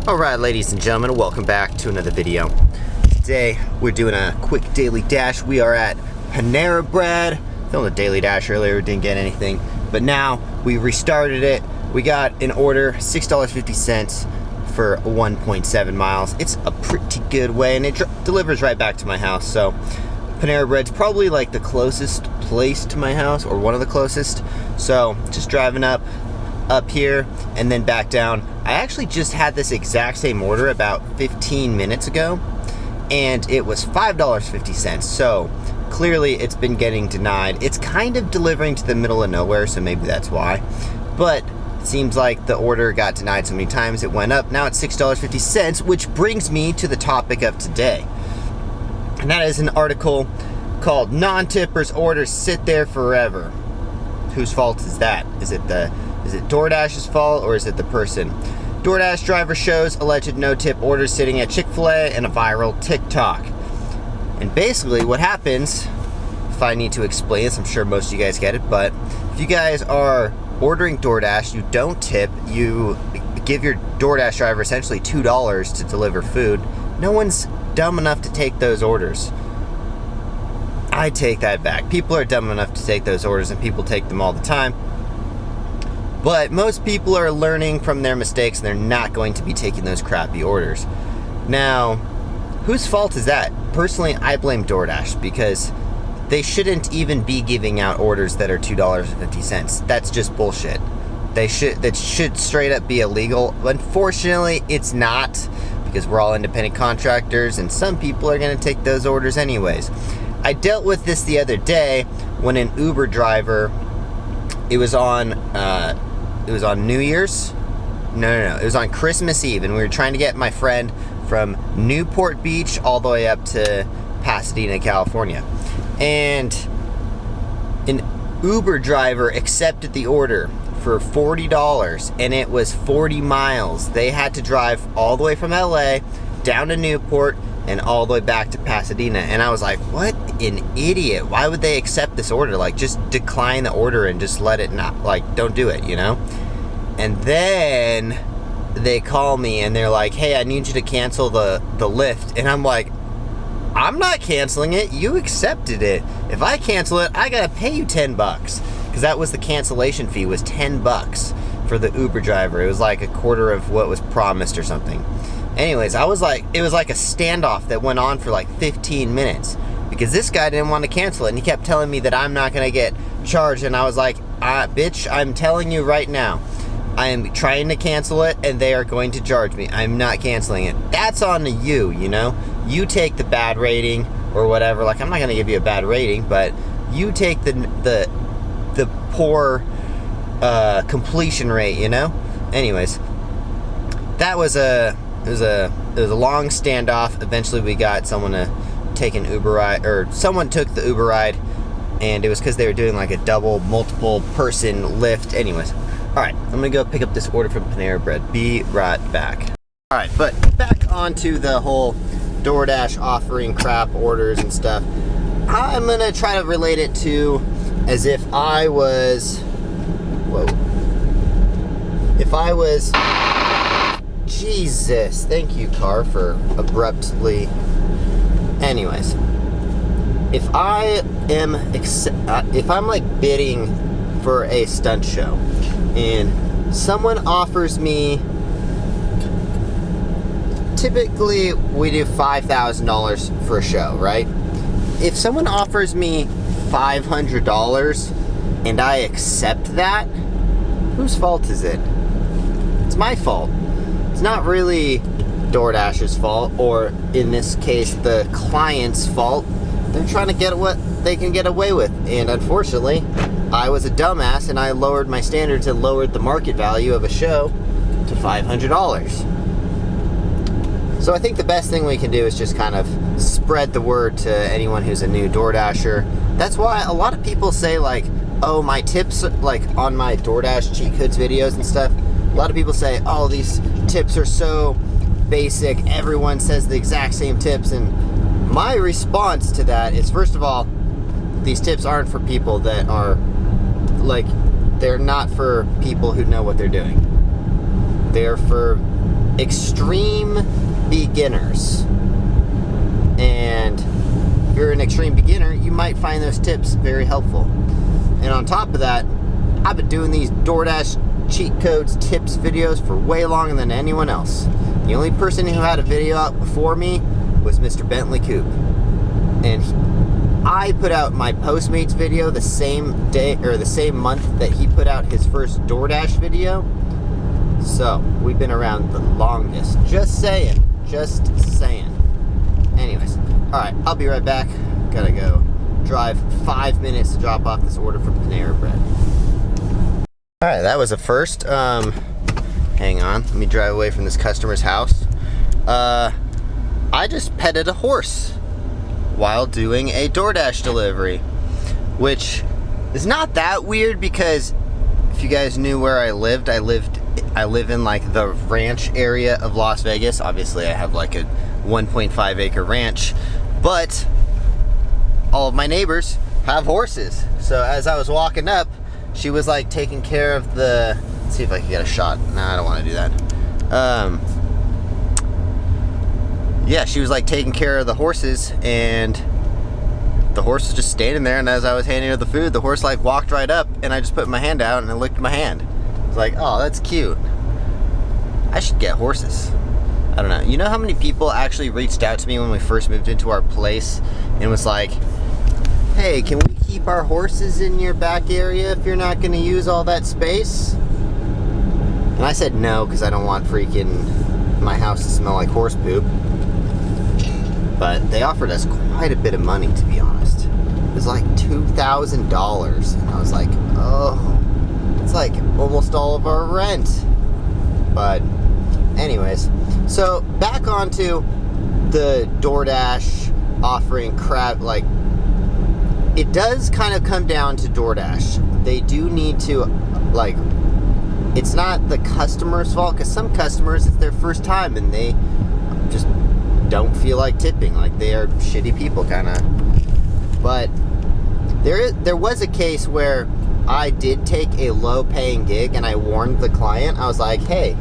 Alright, ladies and gentlemen, welcome back to another video. Today we're doing a quick daily dash. We are at Panera Bread. Filmed a daily dash earlier, didn't get anything, but now we restarted it. We got an order, $6.50 for 1.7 miles. It's a pretty good way, and it delivers right back to my house. So Panera Bread's probably like the closest place to my house, or one of the closest. So just driving up here and then back down. I actually just had this exact same order about 15 minutes ago, and it was $5.50. So clearly it's been getting denied. It's kind of delivering to the middle of nowhere, so maybe that's why. But it seems like the order got denied so many times it went up. Now it's $6.50, which brings me to the topic of today. And that is an article called "Non-Tippers Orders Sit There Forever." Whose fault is that? Is it DoorDash's fault, or is it the person? DoorDash driver shows alleged no-tip orders sitting at Chick-fil-A and a viral TikTok. And basically what happens, if I need to explain this, I'm sure most of you guys get it, but if you guys are ordering DoorDash, you don't tip, you give your DoorDash driver essentially $2 to deliver food. No one's dumb enough to take those orders. I take that back. People are dumb enough to take those orders, and people take them all the time. But most people are learning from their mistakes, and they're not going to be taking those crappy orders. Now, whose fault is that? Personally, I blame DoorDash, because they shouldn't even be giving out orders that are $2.50. That's just bullshit. That should straight up be illegal. Unfortunately, it's not, because we're all independent contractors, and some people are going to take those orders anyways. I dealt with this the other day when an Uber driver, it was on New Year's? No. It was on Christmas Eve, and we were trying to get my friend from Newport Beach all the way up to Pasadena, California. And an Uber driver accepted the order for $40, and it was 40 miles. They had to drive all the way from LA down to Newport and all the way back to Pasadena. And I was like, what an idiot. Why would they accept this order? Like, just decline the order and just let it not, like, don't do it, you know? And then they call me and they're like, hey, I need you to cancel the lift. And I'm like, I'm not canceling it. You accepted it. If I cancel it, I gotta pay you $10. Because that was the cancellation fee, was $10 for the Uber driver. It was like a quarter of what was promised or something. Anyways, it was like a standoff that went on for like 15 minutes because this guy didn't want to cancel it, and he kept telling me that I'm not going to get charged, and I was like, bitch, I'm telling you right now, I am trying to cancel it, and they are going to charge me. I'm not canceling it. That's on you, you know? You take the bad rating or whatever. Like, I'm not going to give you a bad rating, but you take the poor completion rate, you know? Anyways, that was It was a long standoff. Eventually we got someone to take an Uber ride, or someone took the Uber ride, and it was because they were doing like a double multiple person lift. Anyways, alright, I'm gonna go pick up this order from Panera Bread. Be right back. Alright, but back onto the whole DoorDash offering crap orders and stuff. I'm gonna try to relate it to as if I was, Jesus, thank you, car, for abruptly. Anyways, if I'm like bidding for a stunt show, and someone offers me, typically we do $5,000 for a show, right? If someone offers me $500 and I accept that, whose fault is it? It's my fault. It's not really DoorDash's fault, or in this case, the client's fault. They're trying to get what they can get away with, and unfortunately, I was a dumbass and I lowered my standards and lowered the market value of a show to $500. So I think the best thing we can do is just kind of spread the word to anyone who's a new DoorDasher. That's why a lot of people say, like, oh, my tips, like on my DoorDash cheat codes videos and stuff, a lot of people say, oh, these tips are so basic, everyone says the exact same tips. And my response to that is, first of all, these tips aren't for people that are, like, they're not for people who know what they're doing. They're for extreme beginners. And if you're an extreme beginner, you might find those tips very helpful. And on top of that, I've been doing these DoorDash cheat codes tips videos for way longer than anyone else. The only person who had a video out before me was Mr. Bentley Coop. And I put out my Postmates video the same day, or the same month that he put out his first DoorDash video. So, we've been around the longest. Just saying. Just saying. Anyways, alright, I'll be right back. Gotta go drive 5 minutes to drop off this order from Panera Bread. Alright, that was a first. Hang on, let me drive away from this customer's house. I just petted a horse while doing a DoorDash delivery, which is not that weird because if you guys knew where I live in like the ranch area of Las Vegas. Obviously I have like a 1.5 acre ranch, but all of my neighbors have horses. So as I was walking up, she was like taking care of the, let's see if I can get a shot. Nah, I don't want to do that. Yeah, she was like taking care of the horses, and the horse was just standing there, and as I was handing her the food, the horse like walked right up, and I just put my hand out and I licked my hand. I was like, oh, that's cute. I should get horses. I don't know. You know how many people actually reached out to me when we first moved into our place and was like, hey, can we keep our horses in your back area if you're not going to use all that space? And I said no, because I don't want freaking my house to smell like horse poop. But they offered us quite a bit of money, to be honest. It was like $2,000. And I was like, oh, it's like almost all of our rent. But anyways, so back onto the DoorDash offering crap. Like, it does kind of come down to DoorDash. They do need to, like, it's not the customer's fault, because some customers, it's their first time and they just don't feel like tipping. Like, they are shitty people, kind of. But there was a case where I did take a low-paying gig and I warned the client. I was like, hey,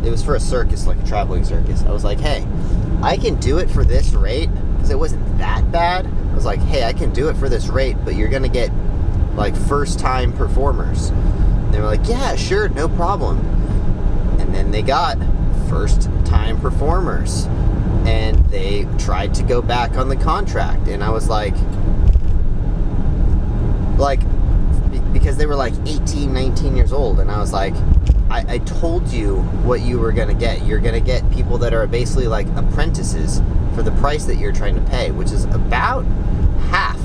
it was for a circus, like a traveling circus. I was like, hey, I can do it for this rate, because it wasn't that bad. I was like, hey, I can do it for this rate, but you're gonna get like first-time performers. And they were like, yeah, sure, no problem. And then they got first-time performers, and they tried to go back on the contract, and I was like, because they were like 18, 19 years old, and I was like, I told you what you were gonna get. You're gonna get people that are basically like apprentices for the price that you're trying to pay, which is about half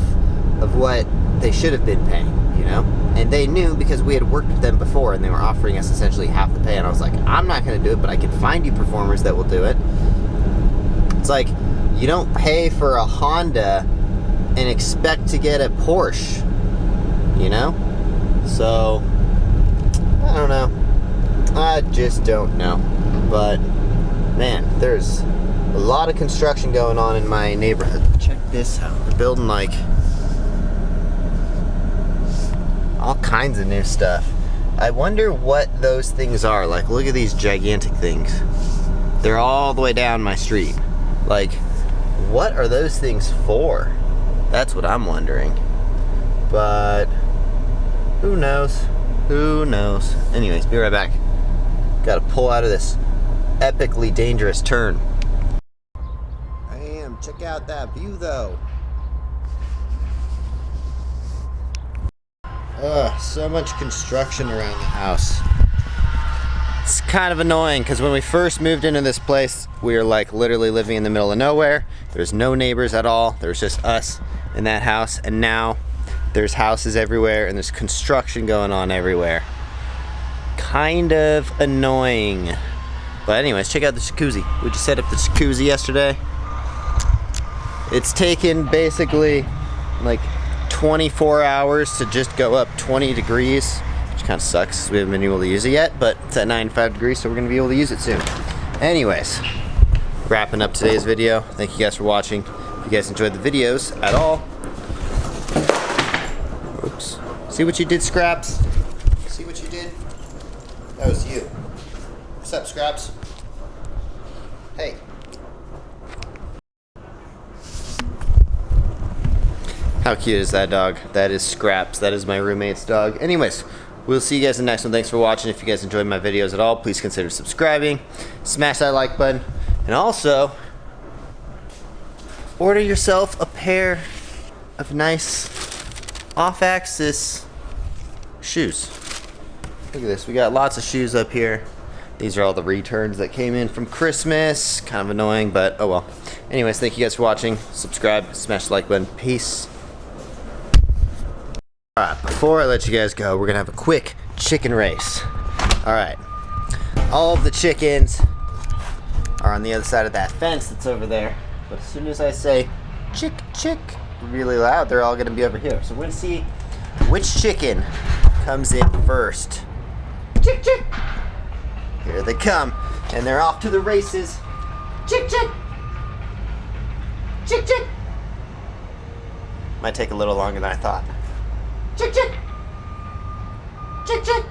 of what they should have been paying, you know? And they knew, because we had worked with them before and they were offering us essentially half the pay, and I was like, I'm not gonna do it, but I can find you performers that will do it. It's like, you don't pay for a Honda and expect to get a Porsche, you know? So, I don't know. I just don't know. But, man, there's a lot of construction going on in my neighborhood. Check this out. They're building, like, all kinds of new stuff. I wonder what those things are. Like, look at these gigantic things. They're all the way down my street. Like, what are those things for? That's what I'm wondering. But who knows? Who knows? Anyways, be right back. Gotta pull out of this epically dangerous turn. Damn, check out that view though. Ugh, so much construction around the house. It's kind of annoying, because when we first moved into this place, we were like literally living in the middle of nowhere. There's no neighbors at all. There's just us in that house, and now there's houses everywhere and there's construction going on everywhere. Kind of annoying. But anyways, check out the jacuzzi. We just set up the jacuzzi yesterday. It's taken basically like 24 hours to just go up 20 degrees, which kind of sucks. We haven't been able to use it yet, but it's at 95 degrees, so we're gonna be able to use it soon. Anyways, wrapping up today's video. Thank you guys for watching. If you guys enjoyed the videos at all, oops. See what you did, Scraps? See what you did? That was you. What's up, Scraps? How cute is that dog? That is Scraps. That is my roommate's dog. Anyways, we'll see you guys in the next one. Thanks for watching. If you guys enjoyed my videos at all, please consider subscribing. Smash that like button. And also, order yourself a pair of nice off-axis shoes. Look at this. We got lots of shoes up here. These are all the returns that came in from Christmas. Kind of annoying, but oh well. Anyways, thank you guys for watching. Subscribe, smash the like button. Peace. Alright, before I let you guys go, we're going to have a quick chicken race. Alright. All of the chickens are on the other side of that fence that's over there. But as soon as I say chick, chick, really loud, they're all going to be over here. So we're going to see which chicken comes in first. Chick, chick. Here they come. And they're off to the races. Chick, chick. Chick, chick. Might take a little longer than I thought. Chick, chick. Chick, chick.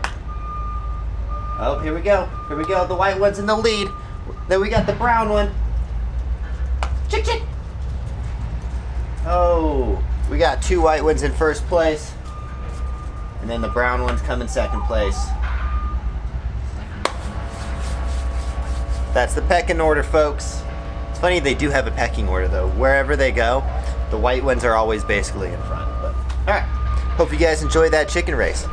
Oh, here we go. Here we go. The white one's in the lead. Then we got the brown one. Chick, chick. Oh, we got 2 white ones in first place. And then the brown ones come in second place. That's the pecking order, folks. It's funny, they do have a pecking order, though. Wherever they go, the white ones are always basically in front. But, all right. Hope you guys enjoyed that chicken race.